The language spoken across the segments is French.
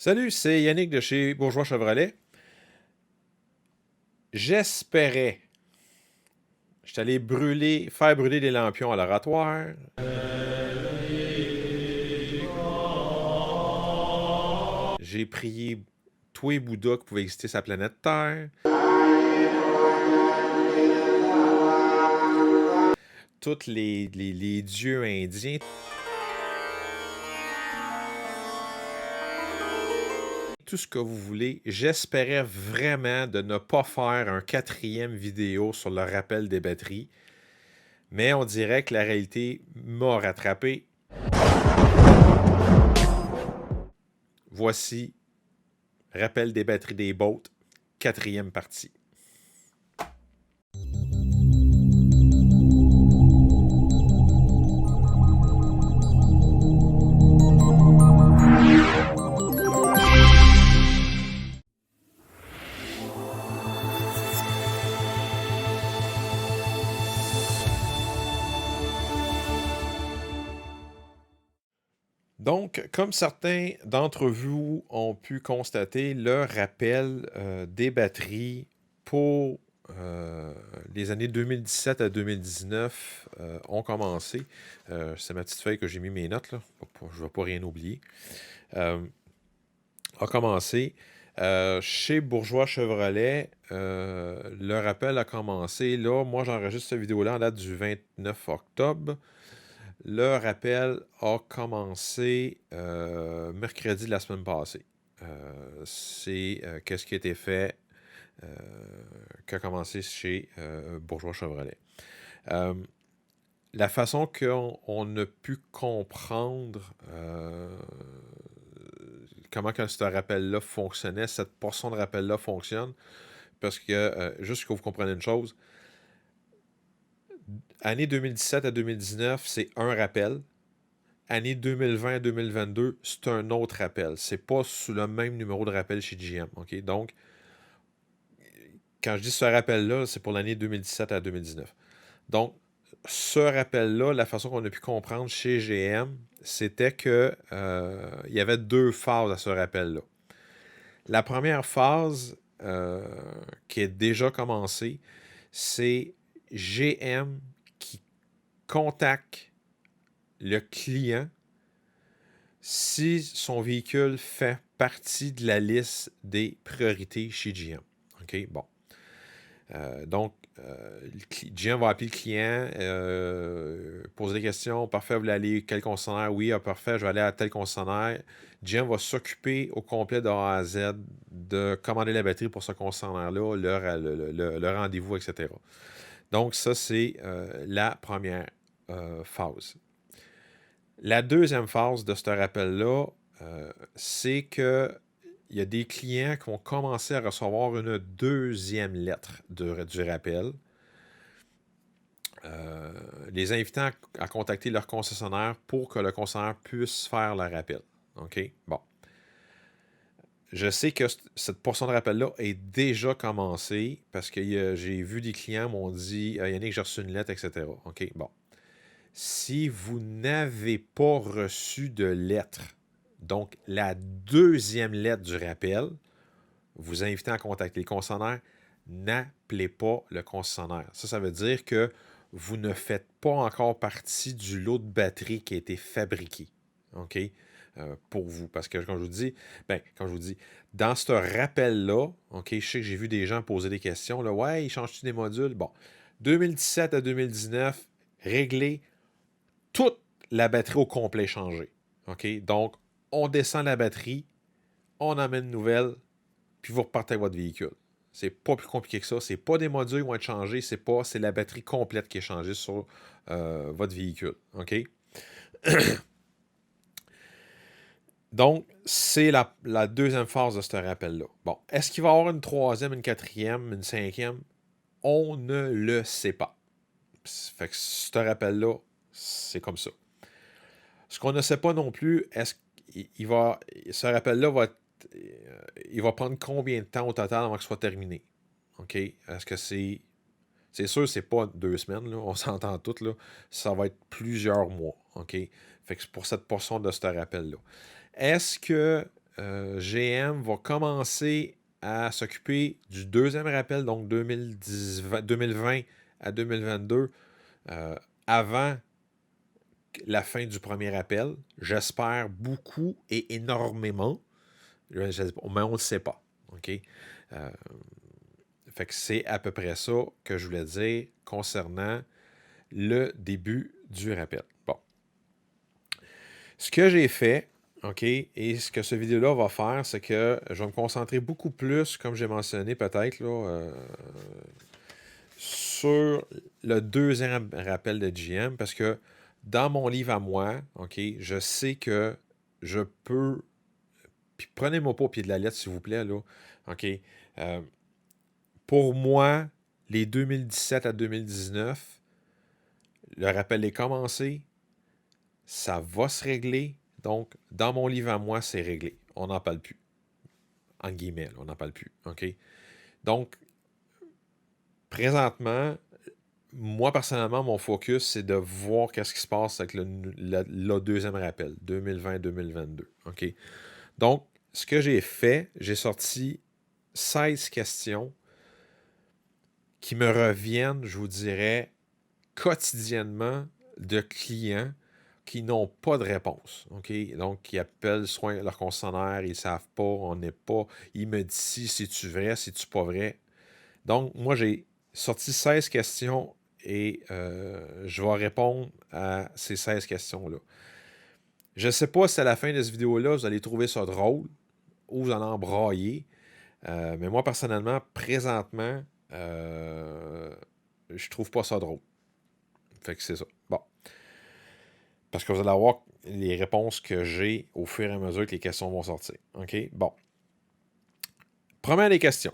Salut, c'est Yannick de chez Bourgeois Chevrolet. J'espérais. J'étais allé faire brûler des lampions à l'oratoire. J'ai prié tous les Bouddhas qui pouvaient exister sur la planète Terre. Tous les dieux indiens. Tout ce que vous voulez. J'espérais vraiment de ne pas faire un quatrième vidéo sur le rappel des batteries. Mais on dirait que la réalité m'a rattrapé. Voici rappel des batteries des boats, quatrième partie. Donc, comme certains d'entre vous ont pu constater, le rappel des batteries pour les années 2017 à 2019 ont commencé. C'est ma petite feuille que j'ai mis mes notes, là. Je ne vais pas rien oublier. A commencé. Chez Bourgeois Chevrolet, le rappel a commencé. Là, moi, j'enregistre cette vidéo-là en date du 29 octobre. Le rappel a commencé mercredi de la semaine passée. C'est qu'est-ce qui a été fait, qui a commencé chez Bourgeois Chevrolet. La façon qu'on a pu comprendre comment que ce rappel-là fonctionnait, cette portion de rappel-là fonctionne, parce que, juste que vous compreniez une chose, année 2017 à 2019, c'est un rappel. Année 2020 à 2022, c'est un autre rappel. C'est pas sous le même numéro de rappel chez GM. OK? Donc, quand je dis ce rappel-là, c'est pour l'année 2017 à 2019. Donc, ce rappel-là, la façon qu'on a pu comprendre chez GM, c'était que il y avait deux phases à ce rappel-là. La première phase qui est déjà commencée, c'est GM qui contacte le client si son véhicule fait partie de la liste des priorités chez GM. OK, bon. Donc, GM va appeler le client, poser des questions. Parfait, vous voulez aller quel concessionnaire? Oui, parfait, je vais aller à tel concessionnaire. GM va s'occuper au complet de A à Z de commander la batterie pour ce concessionnaire-là, le rendez-vous, etc. Donc, ça, c'est la première phase. La deuxième phase de ce rappel-là, c'est que il y a des clients qui vont commencer à recevoir une deuxième lettre du rappel, les invitant à contacter leur concessionnaire pour que le concessionnaire puisse faire le rappel. OK? Bon. Je sais que cette portion de rappel-là est déjà commencée parce que j'ai vu des clients m'ont dit Yannick, j'ai reçu une lettre, etc. OK? Bon. Si vous n'avez pas reçu de lettre, donc la deuxième lettre du rappel, vous invitez à contacter les concessionnaires, n'appelez pas le concessionnaire. Ça veut dire que vous ne faites pas encore partie du lot de batterie qui a été fabriqué. OK? Pour vous. Parce que quand je vous dis, dans ce rappel-là, OK, je sais que j'ai vu des gens poser des questions. Là, ouais, ils changent-tu des modules? Bon, 2017 à 2019, réglé, toute la batterie au complet changée. OK? Donc, on descend la batterie, on amène une nouvelle, puis vous repartez avec votre véhicule. C'est pas plus compliqué que ça. C'est pas des modules qui vont être changés, c'est la batterie complète qui est changée sur votre véhicule. OK? Donc, c'est la deuxième phase de ce rappel-là. Bon, est-ce qu'il va y avoir une troisième, une quatrième, une cinquième? On ne le sait pas. Fait que ce rappel-là, c'est comme ça. Ce qu'on ne sait pas non plus, est-ce qu'il va. Ce rappel-là il va prendre combien de temps au total avant que ce soit terminé? OK? Est-ce que c'est. C'est sûr, c'est pas 2 semaines, là, on s'entend toutes, là. Ça va être plusieurs mois. OK? Fait que c'est pour cette portion de ce rappel-là. Est-ce que GM va commencer à s'occuper du deuxième rappel, donc 2020 à 2022, avant la fin du premier rappel. J'espère beaucoup et énormément. Mais on ne le sait pas. OK? Fait que c'est à peu près ça que je voulais dire concernant le début du rappel. Bon. Ce que j'ai fait, OK, et ce que ce vidéo-là va faire, c'est que je vais me concentrer beaucoup plus, comme j'ai mentionné peut-être, là, sur le deuxième rappel de GM, parce que dans mon livre à moi, OK, je sais que je peux... Puis prenez-moi pas au pied de la lettre, s'il vous plaît, là. OK? Pour moi, les 2017 à 2019, le rappel est commencé, ça va se régler. Donc, dans mon livre à moi, c'est réglé. On n'en parle plus. En guillemets, on n'en parle plus. OK? Donc, présentement, moi, personnellement, mon focus, c'est de voir qu'est-ce qui se passe avec le deuxième rappel, 2020-2022. OK? Donc, ce que j'ai fait, j'ai sorti 16 questions qui me reviennent, je vous dirais, quotidiennement de clients qui n'ont pas de réponse. OK? Donc, qui appellent soit leur concessionnaire, ils ne savent pas, on n'est pas. Ils me disent si c'est-tu vrai, si c'est-tu pas vrai. Donc, moi, j'ai sorti 16 questions et je vais répondre à ces 16 questions-là. Je ne sais pas si à la fin de cette vidéo-là, vous allez trouver ça drôle ou vous allez en brailler. Mais moi, personnellement, présentement, je trouve pas ça drôle. Fait que c'est ça. Bon. Parce que vous allez avoir les réponses que j'ai au fur et à mesure que les questions vont sortir. OK? Bon. Première des questions.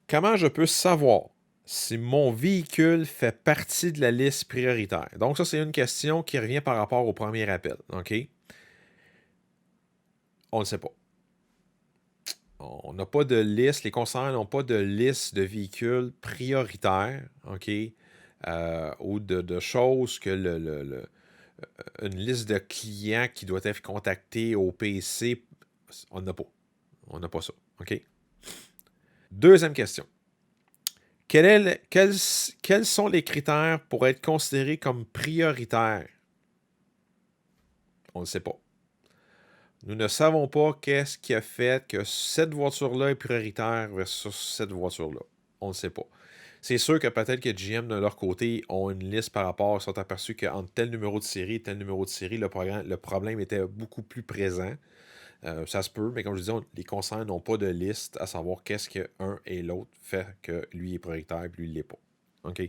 Comment je peux savoir si mon véhicule fait partie de la liste prioritaire? Donc, ça, c'est une question qui revient par rapport au premier appel. OK? On ne le sait pas. On n'a pas de liste, les concessionnaires n'ont pas de liste de véhicules prioritaires, OK? Ou de choses que une liste de clients qui doit être contactés au PC, on n'a pas. On n'a pas ça, OK? Deuxième question. Quels sont les critères pour être considérés comme prioritaires? On ne sait pas. Nous ne savons pas qu'est-ce qui a fait que cette voiture-là est prioritaire versus cette voiture-là. On ne sait pas. C'est sûr que peut-être que GM, de leur côté, ont une liste par rapport, ils sont aperçus qu'entre tel numéro de série et tel numéro de série, le problème était beaucoup plus présent. Ça se peut, mais comme je disais, les concernés n'ont pas de liste à savoir qu'est-ce que un et l'autre fait que lui est prioritaire et lui, il l'est pas. OK?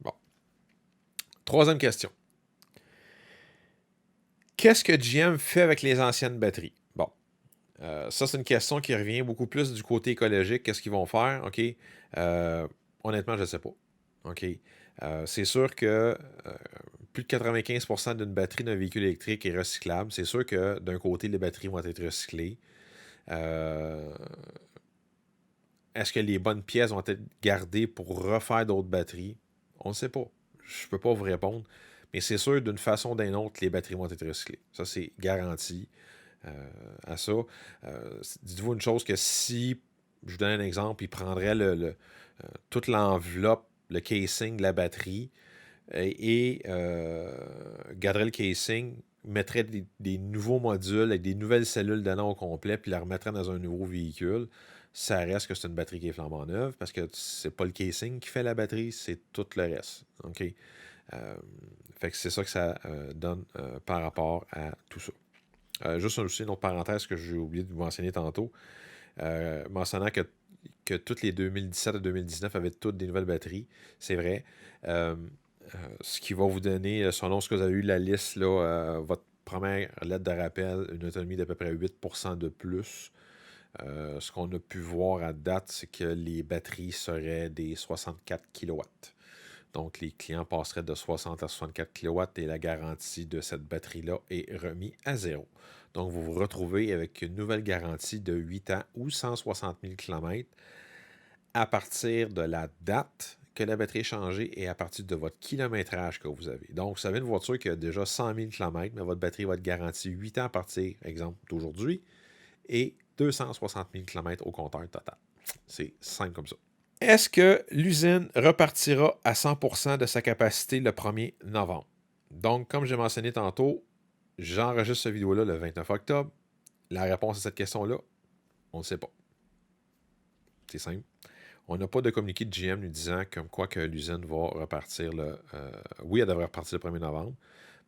Bon. Troisième question. Qu'est-ce que GM fait avec les anciennes batteries? Bon. Ça, c'est une question qui revient beaucoup plus du côté écologique. Qu'est-ce qu'ils vont faire? OK? Honnêtement, je ne sais pas. OK? C'est sûr que plus de 95% d'une batterie d'un véhicule électrique est recyclable. C'est sûr que d'un côté, les batteries vont être recyclées. Est-ce que les bonnes pièces vont être gardées pour refaire d'autres batteries? On ne sait pas. Je ne peux pas vous répondre. Mais c'est sûr, d'une façon ou d'une autre, les batteries vont être recyclées. Ça, c'est garanti à ça. Dites-vous une chose que si, je vous donne un exemple, il prendrait toute l'enveloppe, le casing de la batterie et garderait le casing, mettrait des nouveaux modules avec des nouvelles cellules dedans au complet, puis la remettrait dans un nouveau véhicule. Ça reste que c'est une batterie qui est flambant neuve parce que c'est pas le casing qui fait la batterie, c'est tout le reste. OK? Fait que c'est ça que ça donne par rapport à tout ça. Juste aussi une autre parenthèse que j'ai oublié de vous mentionner tantôt, mentionnant que toutes les 2017 à 2019 avaient toutes des nouvelles batteries. C'est vrai. Ce qui va vous donner, selon ce que vous avez eu la liste, là, votre première lettre de rappel, une autonomie d'à peu près 8% de plus. Ce qu'on a pu voir à date, c'est que les batteries seraient des 64 kW. Donc, les clients passeraient de 60 à 64 kW et la garantie de cette batterie-là est remise à zéro. Donc, vous vous retrouvez avec une nouvelle garantie de 8 ans ou 160 000 km à partir de la date que la batterie est changée est à partir de votre kilométrage que vous avez. Donc, vous avez une voiture qui a déjà 100 000 km, mais votre batterie va être garantie 8 ans à partir, exemple, d'aujourd'hui, et 260 000 km au compteur total. C'est simple comme ça. Est-ce que l'usine repartira à 100% de sa capacité le 1er novembre? Donc, comme j'ai mentionné tantôt, j'enregistre cette vidéo-là le 29 octobre. La réponse à cette question-là, on ne sait pas. C'est simple. On n'a pas de communiqué de GM nous disant comme quoi que l'usine va repartir oui, elle devrait repartir le 1er novembre,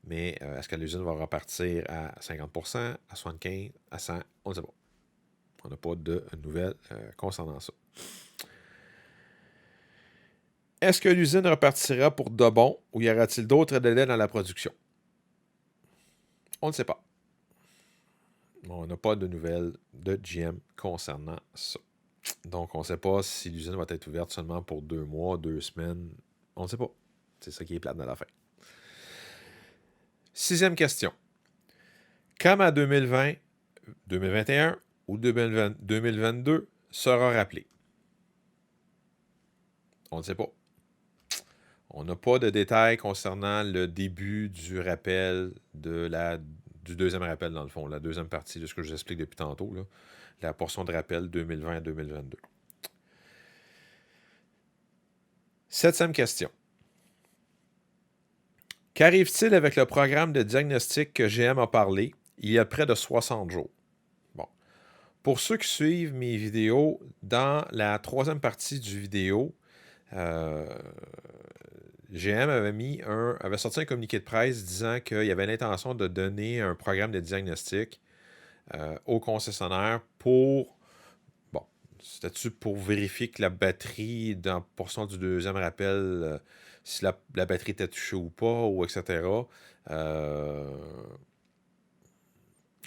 mais est-ce que l'usine va repartir à 50%, à 75%, à 100%? On ne sait pas. On n'a pas de nouvelles concernant ça. Est-ce que l'usine repartira pour de bon ou y aura-t-il d'autres délais dans la production? On ne sait pas. On n'a pas de nouvelles de GM concernant ça. Donc, on ne sait pas si l'usine va être ouverte seulement pour 2 mois, 2 semaines. On ne sait pas. C'est ça qui est plate dans la fin. 6e question. Quand ma 2020, 2021 ou 2022 sera rappelée? On ne sait pas. On n'a pas de détails concernant le début du rappel du deuxième rappel, dans le fond, la deuxième partie de ce que je vous explique depuis tantôt, là, la portion de rappel 2020 à 2022. 7e question. Qu'arrive-t-il avec le programme de diagnostic que GM a parlé il y a près de 60 jours? Bon. Pour ceux qui suivent mes vidéos, dans la 3e partie du vidéo, GM avait sorti un communiqué de presse disant qu'il y avait l'intention de donner un programme de diagnostic aux concessionnaires c'était-tu pour vérifier que la batterie, dans la portion du deuxième rappel, si la batterie était touchée ou pas, ou etc.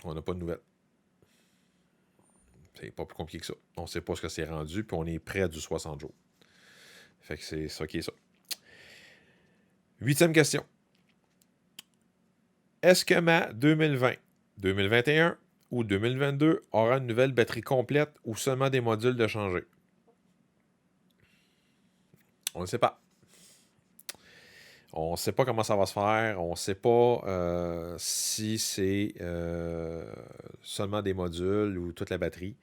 On n'a pas de nouvelles. C'est pas plus compliqué que ça. On ne sait pas ce que c'est rendu, puis on est près du 60 jours. Fait que c'est ça qui est ça. 8e question. Est-ce que ma 2020, 2021 ou 2022 aura une nouvelle batterie complète ou seulement des modules de changer? On ne sait pas. On ne sait pas comment ça va se faire. On ne sait pas si c'est seulement des modules ou toute la batterie.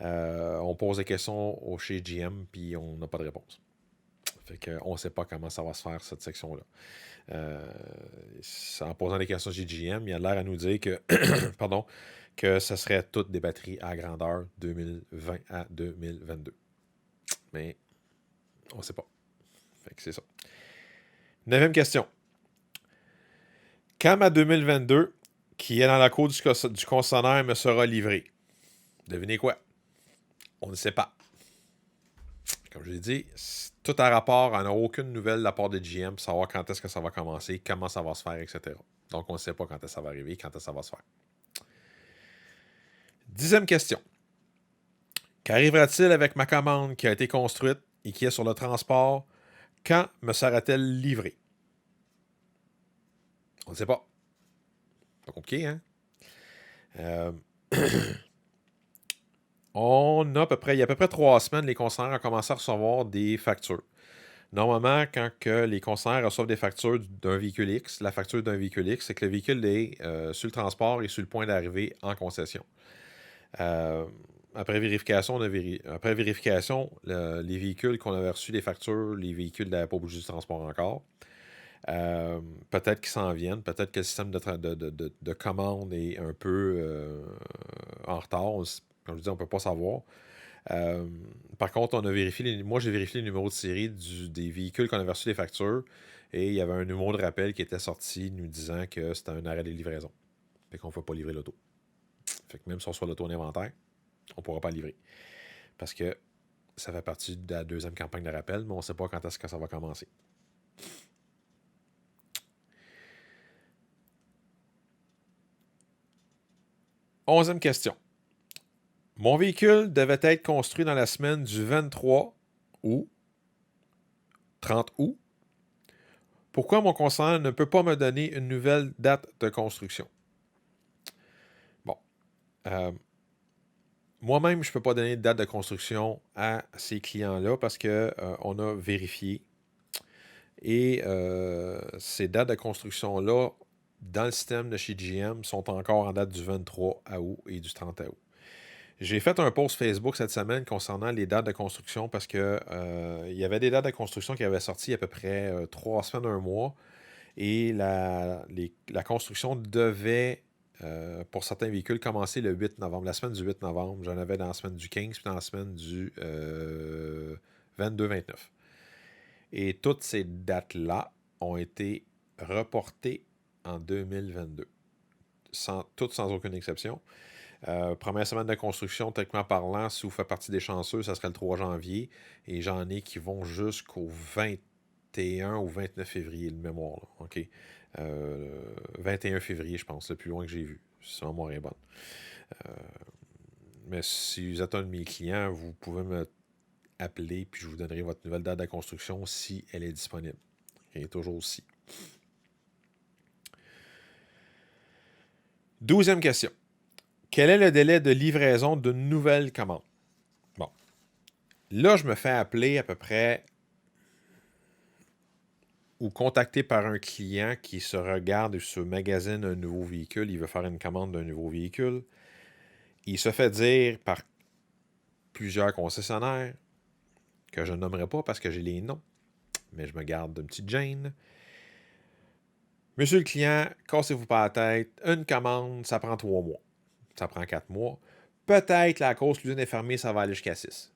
On pose des questions chez GM, puis on n'a pas de réponse. Fait qu'on ne sait pas comment ça va se faire, cette section-là. En posant des questions chez GM, il a l'air à nous dire que, pardon, que ce serait toutes des batteries à grandeur 2020 à 2022. Mais on ne sait pas. Fait que c'est ça. 9e question. Quand ma 2022, qui est dans la cour du concessionnaire, me sera livrée? Devinez quoi? On ne sait pas. Comme je l'ai dit, tout à rapport, on n'a aucune nouvelle de la part de GM pour savoir quand est-ce que ça va commencer, comment ça va se faire, etc. Donc, on ne sait pas quand est-ce que ça va arriver, quand est-ce que ça va se faire. 10e question. Qu'arrivera-t-il avec ma commande qui a été construite et qui est sur le transport? Quand me sera-t-elle livrée? On ne sait pas. Pas compliqué, hein? Il y a à peu près 3 semaines, les concessionnaires ont commencé à recevoir des factures. Normalement, quand les concessionnaires reçoivent des factures d'un véhicule X, la facture d'un véhicule X, c'est que le véhicule est sur le transport et sur le point d'arriver en concession. Après vérification, les véhicules qu'on avait reçus, les factures, les véhicules n'avaient pas bougé du transport encore. Peut-être qu'ils s'en viennent, peut-être que le système de commande est un peu en retard. Comme je dis, on ne peut pas savoir. Par contre, moi j'ai vérifié le numéro de série des véhicules qu'on avait reçus les factures et il y avait un numéro de rappel qui était sorti nous disant que c'était un arrêt de livraison. Fait qu'on ne peut pas livrer l'auto. Fait que même si on reçoit l'auto en inventaire, on ne pourra pas livrer. Parce que ça fait partie de la deuxième campagne de rappel, mais on ne sait pas quand est-ce que ça va commencer. Onzième question. Mon véhicule devait être construit dans la semaine du 23 août, 30 août. Pourquoi mon concessionnaire ne peut pas me donner une nouvelle date de construction? Bon. moi-même, je ne peux pas donner de date de construction à ces clients-là parce qu'on on a vérifié. Et ces dates de construction-là, dans le système de chez GM, sont encore en date du 23 août et du 30 août. J'ai fait un post Facebook cette semaine concernant les dates de construction parce que il y avait des dates de construction qui avaient sorti à peu près 3 semaines, un mois. Et la construction devait, pour certains véhicules, commencer le 8 novembre. La semaine du 8 novembre, j'en avais dans la semaine du 15 puis dans la semaine du 22-29. Et toutes ces dates-là ont été reportées en 2022. Toutes sans aucune exception. Première semaine de construction, techniquement parlant, si vous faites partie des chanceux, ça serait le 3 janvier. Et j'en ai qui vont jusqu'au 21 ou 29 février, de mémoire. Là, OK? 21 février, je pense, le plus loin que j'ai vu. Si ma mémoire est bonne. Mais si vous êtes un de mes clients, vous pouvez me appeler, puis je vous donnerai votre nouvelle date de construction si elle est disponible. Elle est toujours aussi. 12e question. Quel est le délai de livraison d'une nouvelle commande? Bon. Là, je me fais appeler à peu près ou contacté par un client qui se regarde et se magasine un nouveau véhicule. Il veut faire une commande d'un nouveau véhicule. Il se fait dire par plusieurs concessionnaires que je ne nommerai pas parce que j'ai les noms, mais je me garde d'une petite gêne. Monsieur le client, cassez-vous pas la tête. Une commande, ça prend 3 mois. Ça prend 4 mois. Peut-être, à cause que l'usine est fermée, ça va aller jusqu'à 6.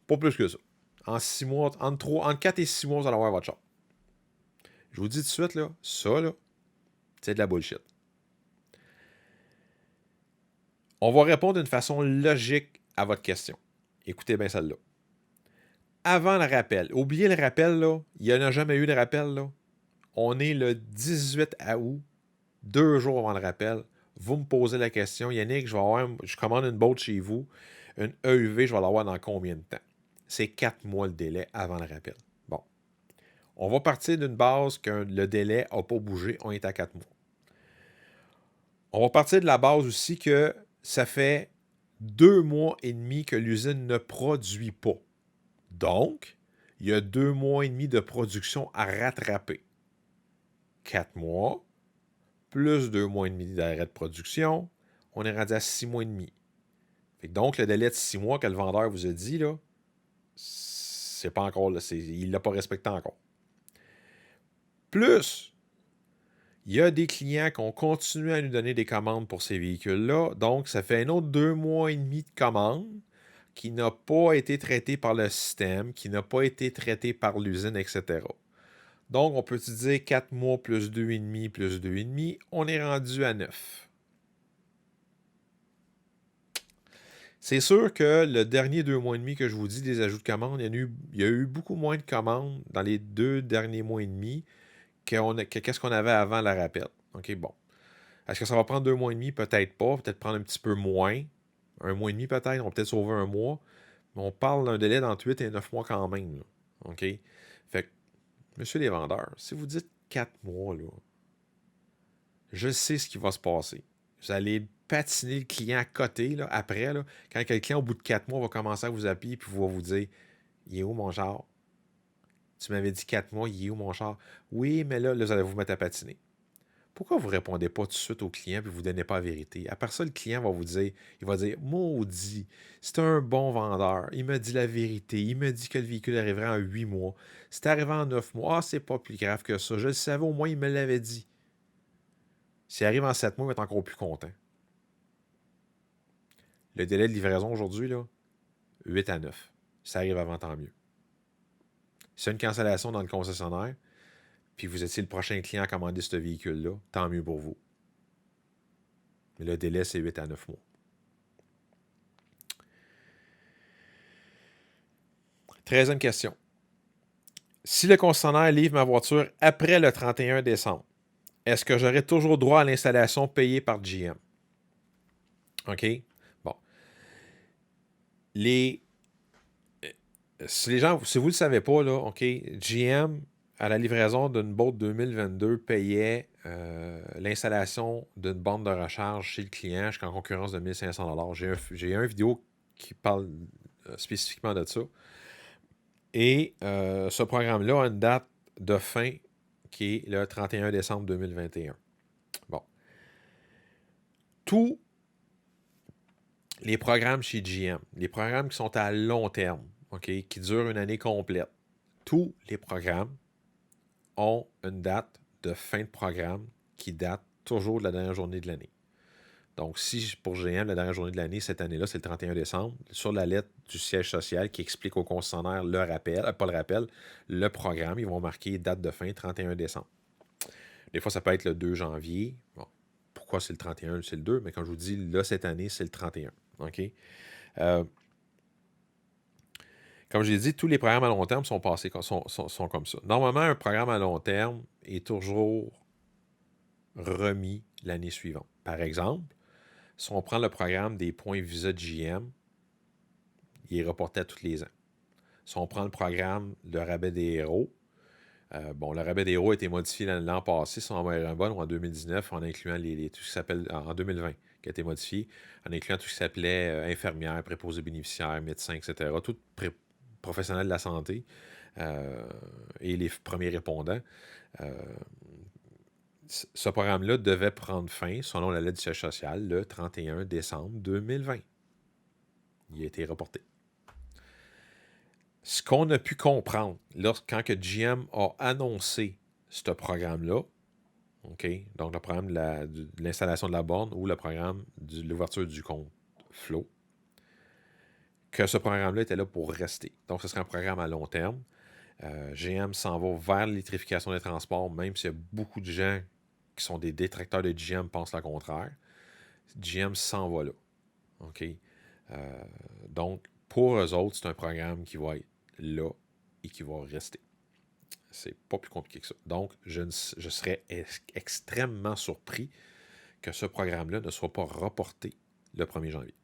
Pas plus que ça. En 6 mois, entre 4 et 6 mois, vous allez avoir votre char. Je vous dis tout de suite, là, ça, là, c'est de la bullshit. On va répondre d'une façon logique à votre question. Écoutez bien celle-là. Avant le rappel, oubliez le rappel, là, il n'y en a jamais eu de rappel, là. On est le 18 août, 2 jours avant le rappel. Vous me posez la question, Yannick, je commande une boîte chez vous, une EUV, je vais l'avoir dans combien de temps? C'est 4 mois le délai avant le rappel. Bon. On va partir d'une base que le délai n'a pas bougé, on est à 4 mois. On va partir de la base aussi que ça fait 2 mois et demi que l'usine ne produit pas. Donc, il y a 2 mois et demi de production à rattraper. 4 mois, plus 2 mois et demi d'arrêt de production, on est rendu à 6 mois et demi. Donc, le délai de 6 mois que le vendeur vous a dit, là, c'est pas encore, là, il ne l'a pas respecté encore. Plus, il y a des clients qui ont continué à nous donner des commandes pour ces véhicules-là. Donc, ça fait un autre 2 mois et demi de commandes qui n'a pas été traité par le système, qui n'a pas été traité par l'usine, etc. Donc, on peut dire 4 mois plus 2,5 plus 2,5, on est rendu à 9. C'est sûr que le dernier 2 mois et demi que je vous dis des ajouts de commandes, il y a eu beaucoup moins de commandes dans les 2 derniers mois et demi qu'est-ce qu'on avait avant la rappel. OK, bon. Est-ce que ça va prendre 2 mois et demi? Peut-être pas. Peut-être prendre un petit peu moins. 1 mois et demi peut-être. On va peut-être sauver 1 mois. Mais on parle d'un délai d'entre 8 et 9 mois quand même. Là. OK? Fait que, monsieur les vendeurs, si vous dites 4 mois, là, je sais ce qui va se passer. Vous allez patiner le client à côté, là, après, là, quand le client, au bout de 4 mois, va commencer à vous appuyer et va vous dire il est où mon char? Tu m'avais dit 4 mois, il est où mon char? Oui, mais là, vous allez vous mettre à patiner. Pourquoi vous ne répondez pas tout de suite au client et vous ne donnez pas la vérité? Après ça, le client va vous dire, il va dire, maudit, c'est un bon vendeur, il me dit la vérité, il me dit que le véhicule arriverait en 8 mois. C'est arrivé en 9 mois, ah, c'est pas plus grave que ça, je le savais, au moins il me l'avait dit. S'il arrive en 7 mois, il va être encore plus content. Le délai de livraison aujourd'hui, là, 8 à 9. Ça arrive avant, tant mieux. C'est une cancellation dans le concessionnaire, puis vous étiez le prochain client à commander ce véhicule-là, tant mieux pour vous. Mais le délai, c'est 8 à 9 mois. 13e question. Si le concessionnaire livre ma voiture après le 31 décembre, est-ce que j'aurai toujours droit à l'installation payée par GM? OK? Bon. Si vous ne le savez pas, là, OK, GM, à la livraison d'une Boat 2022, payait l'installation d'une borne de recharge chez le client jusqu'en concurrence de 1 500 $. J'ai une vidéo qui parle spécifiquement de ça. Et ce programme-là a une date de fin qui est le 31 décembre 2021. Bon. Tous les programmes chez GM, les programmes qui sont à long terme, okay, qui durent une année complète, tous les programmes ont une date de fin de programme qui date toujours de la dernière journée de l'année. Donc, si pour GM, la dernière journée de l'année, cette année-là, c'est le 31 décembre, sur la lettre du siège social qui explique aux concessionnaires le rappel, pas le rappel, le programme, ils vont marquer date de fin 31 décembre. Des fois, ça peut être le 2 janvier. Bon, pourquoi c'est le 31, c'est le 2, mais quand je vous dis, là, cette année, c'est le 31. OK? Comme je l'ai dit, tous les programmes à long terme sont passés sont comme ça. Normalement, un programme à long terme est toujours remis l'année suivante. Par exemple, si on prend le programme des points Visa de JM, il est reporté à tous les ans. Si on prend le programme de rabais des héros, le rabais des héros a été modifié l'an passé, si on va être bon, ou en 2019, en incluant tout ce qui s'appelle, en 2020, qui a été modifié, en incluant tout ce qui s'appelait infirmière, préposé bénéficiaire, médecin, etc., tout professionnel de la santé et les premiers répondants. Ce programme-là devait prendre fin, selon la lettre du siège social, le 31 décembre 2020. Il a été reporté. Ce qu'on a pu comprendre quand GM a annoncé ce programme-là, okay, donc le programme de l'installation de la borne ou le programme de l'ouverture du compte Flow, que ce programme-là était là pour rester. Donc, ce serait un programme à long terme. GM s'en va vers l'électrification des transports, même s'il y a beaucoup de gens qui sont des détracteurs de GM pensent le contraire. GM s'en va là. OK? Donc, pour eux autres, c'est un programme qui va être là et qui va rester. C'est pas plus compliqué que ça. Donc, je serais extrêmement surpris que ce programme-là ne soit pas reporté le 1er janvier.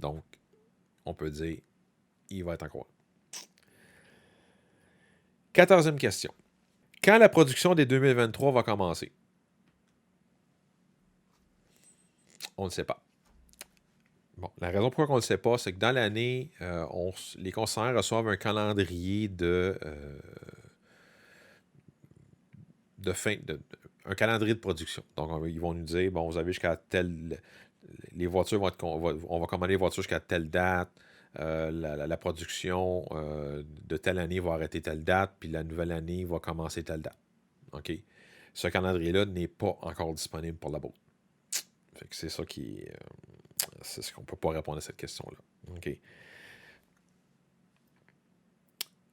Donc, on peut dire, il va être encore là. 14e question. Quand la production des 2023 va commencer? On ne sait pas. Bon, la raison pourquoi on ne le sait pas, c'est que dans l'année, les concessionnaires reçoivent un calendrier un calendrier de production. Donc, ils vont nous dire, bon, vous avez jusqu'à les voitures on va commander les voitures jusqu'à telle date, la production de telle année va arrêter telle date, puis la nouvelle année va commencer telle date. OK? Ce calendrier-là n'est pas encore disponible pour la boîte. Fait que c'est ça c'est ce qu'on ne peut pas répondre à cette question-là. OK.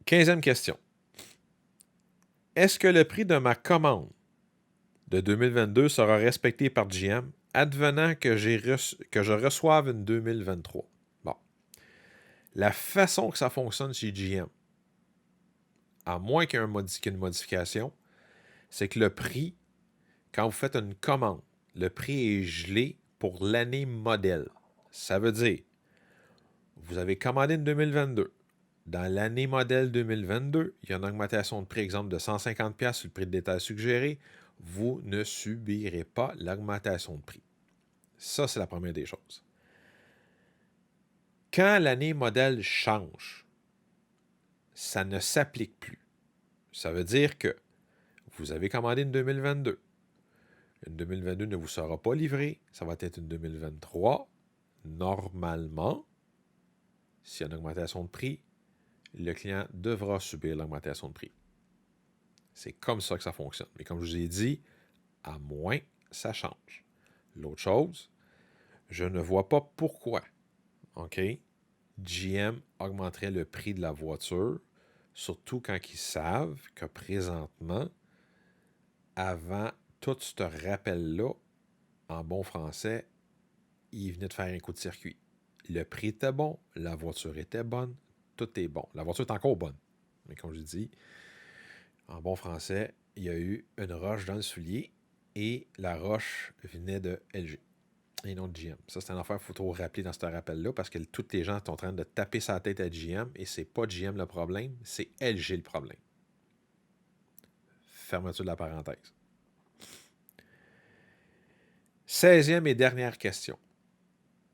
15e question. Est-ce que le prix de ma commande de 2022 sera respecté par GM advenant que je reçoive une 2023? Bon. La façon que ça fonctionne chez GM, à moins qu'il y ait une modification, c'est que le prix, quand vous faites une commande, le prix est gelé pour l'année modèle. Ça veut dire, vous avez commandé une 2022. Dans l'année modèle 2022, il y a une augmentation de prix, exemple, de 150$ sur le prix de détail suggéré. Vous ne subirez pas l'augmentation de prix. Ça, c'est la première des choses. Quand l'année modèle change, ça ne s'applique plus. Ça veut dire que vous avez commandé une 2022. Une 2022 ne vous sera pas livrée. Ça va être une 2023. Normalement, s'il y a une augmentation de prix, le client devra subir l'augmentation de prix. C'est comme ça que ça fonctionne. Mais comme je vous ai dit, à moins ça change. L'autre chose, je ne vois pas pourquoi, OK, GM augmenterait le prix de la voiture, surtout quand ils savent que présentement, avant tout ce rappel-là, en bon français, il venait de faire un coup de circuit. Le prix était bon, la voiture était bonne, tout est bon. La voiture est encore bonne. Mais comme je dis, en bon français, il y a eu une roche dans le soulier et la roche venait de LG et non de GM. Ça, c'est une affaire qu'il faut trop rappeler dans ce rappel-là parce que tous les gens sont en train de taper sa tête à GM et c'est pas GM le problème, c'est LG le problème. Fermeture de la parenthèse. 16e et dernière question.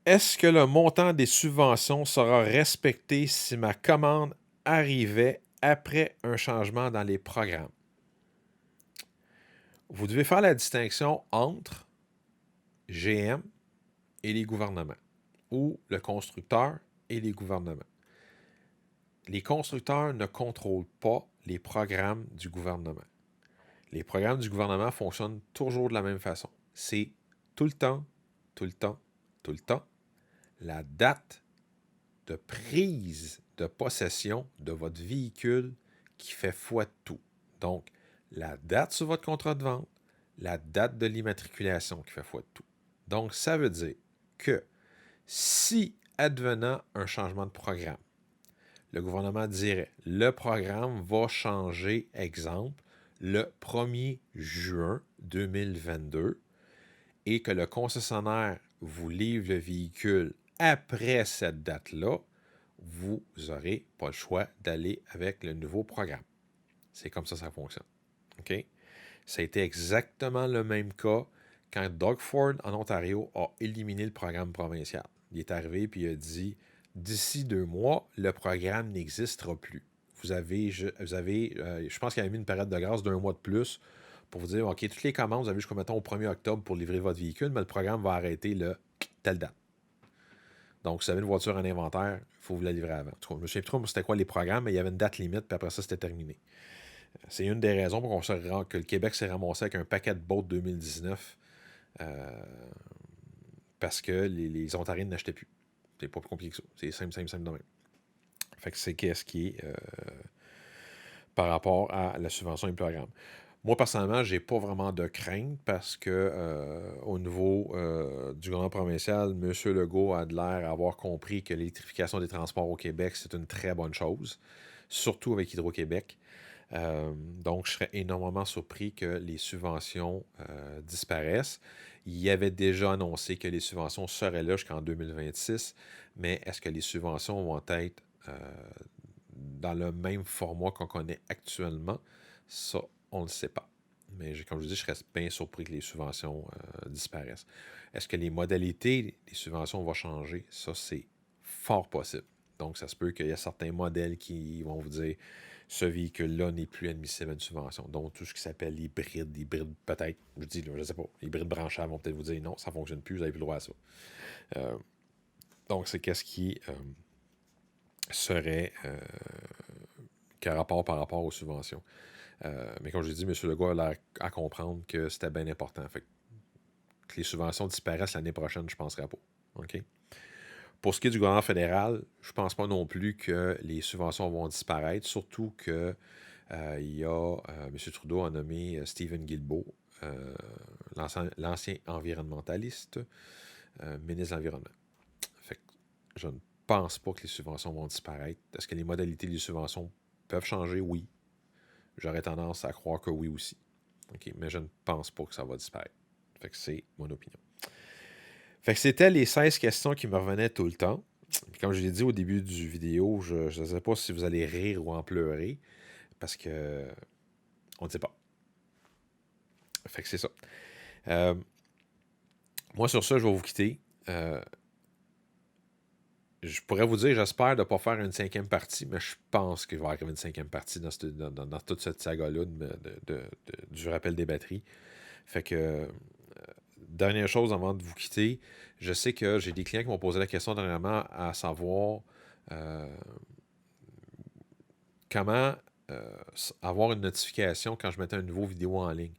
Est-ce que le montant des subventions sera respecté si ma commande arrivait après un changement dans les programmes? Vous devez faire la distinction entre GM et les gouvernements, ou le constructeur et les gouvernements. Les constructeurs ne contrôlent pas les programmes du gouvernement. Les programmes du gouvernement fonctionnent toujours de la même façon. C'est tout le temps, tout le temps, tout le temps, la date de prise de possession de votre véhicule qui fait foi de tout. Donc, la date sur votre contrat de vente, la date de l'immatriculation qui fait foi de tout. Donc, ça veut dire que si, advenant un changement de programme, le gouvernement dirait le programme va changer, exemple, le 1er juin 2022 et que le concessionnaire vous livre le véhicule après cette date-là, vous n'aurez pas le choix d'aller avec le nouveau programme. C'est comme ça fonctionne. OK? Ça a été exactement le même cas quand Doug Ford en Ontario a éliminé le programme provincial. Il est arrivé et il a dit d'ici 2 mois, le programme n'existera plus. Je pense qu'il a mis une période de grâce d'1 mois de plus pour vous dire OK, toutes les commandes, vous avez jusqu'au mettons, au 1er octobre pour livrer votre véhicule, mais le programme va arrêter le telle date. Donc, si vous avez une voiture en inventaire, il faut vous la livrer avant. En tout cas, je ne me souviens plus trop c'était quoi les programmes, mais il y avait une date limite, puis après ça, c'était terminé. C'est une des raisons pour que le Québec s'est ramassé avec un paquet de boats 2019 parce que les Ontariens n'achetaient plus. C'est pas plus compliqué que ça. C'est simple de même. Fait que c'est qu'est-ce qui est par rapport à la subvention et le programme. Moi, personnellement, j'ai pas vraiment de crainte parce que au niveau du gouvernement provincial, M. Legault a de l'air d'avoir compris que l'électrification des transports au Québec, c'est une très bonne chose, surtout avec Hydro-Québec. Donc, je serais énormément surpris que les subventions disparaissent. Il y avait déjà annoncé que les subventions seraient là jusqu'en 2026, mais est-ce que les subventions vont être dans le même format qu'on connaît actuellement? Ça, on ne le sait pas. Mais comme je vous dis, je serais bien surpris que les subventions disparaissent. Est-ce que les modalités des subventions vont changer? Ça, c'est fort possible. Donc, ça se peut qu'il y ait certains modèles qui vont vous dire ce véhicule-là n'est plus admissible à une subvention. Donc, tout ce qui s'appelle hybride peut-être, je dis, je ne sais pas, hybride branchable vont peut-être vous dire non, ça ne fonctionne plus, vous n'avez plus le droit à ça. Donc, c'est qu'est-ce qui serait qu'un rapport par rapport aux subventions. Mais comme je l'ai dit, M. Legault a l'air à comprendre que c'était bien important. Fait que les subventions disparaissent l'année prochaine, je ne penserais pas. OK? Pour ce qui est du gouvernement fédéral, je ne pense pas non plus que les subventions vont disparaître, surtout que il y a M. Trudeau a nommé Stephen Guilbeault, l'ancien environnementaliste, ministre de l'Environnement. Fait que je ne pense pas que les subventions vont disparaître. Est-ce que les modalités des subventions peuvent changer? Oui. J'aurais tendance à croire que oui aussi. Okay? Mais je ne pense pas que ça va disparaître. Fait que c'est mon opinion. Fait que c'était les 16 questions qui me revenaient tout le temps. Puis comme je l'ai dit au début du vidéo, je ne sais pas si vous allez rire ou en pleurer, parce que on ne sait pas. Fait que c'est ça. Moi, sur ça, je vais vous quitter. Je pourrais vous dire, j'espère de ne pas faire une 5e partie, mais je pense qu'il va y avoir une 5e partie dans toute cette saga-là du rappel des batteries. Fait que, dernière chose avant de vous quitter, je sais que j'ai des clients qui m'ont posé la question dernièrement à savoir comment avoir une notification quand je mettais une nouvelle vidéo en ligne.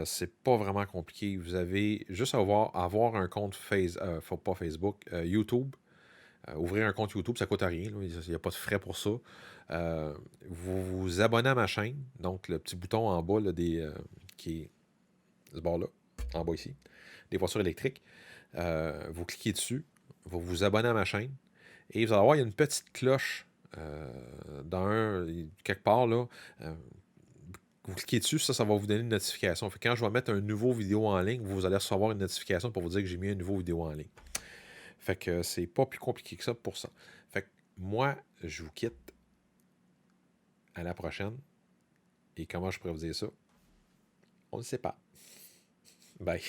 C'est pas vraiment compliqué. Vous avez juste à avoir un compte pas Facebook, YouTube. Ouvrir un compte YouTube, ça ne coûte rien. Il n'y a pas de frais pour ça. Vous vous abonnez à ma chaîne. Donc, le petit bouton en bas là, qui est ce bord-là, en bas ici, des voitures électriques. Vous cliquez dessus. Vous vous abonnez à ma chaîne. Et vous allez voir, il y a une petite cloche quelque part. Là, vous cliquez dessus, ça va vous donner une notification. Fait que quand je vais mettre un nouveau vidéo en ligne, vous allez recevoir une notification pour vous dire que j'ai mis une nouvelle vidéo en ligne. Fait que c'est pas plus compliqué que ça pour ça. Fait que moi, je vous quitte. À la prochaine. Et comment je pourrais vous dire ça? On ne sait pas. Bye.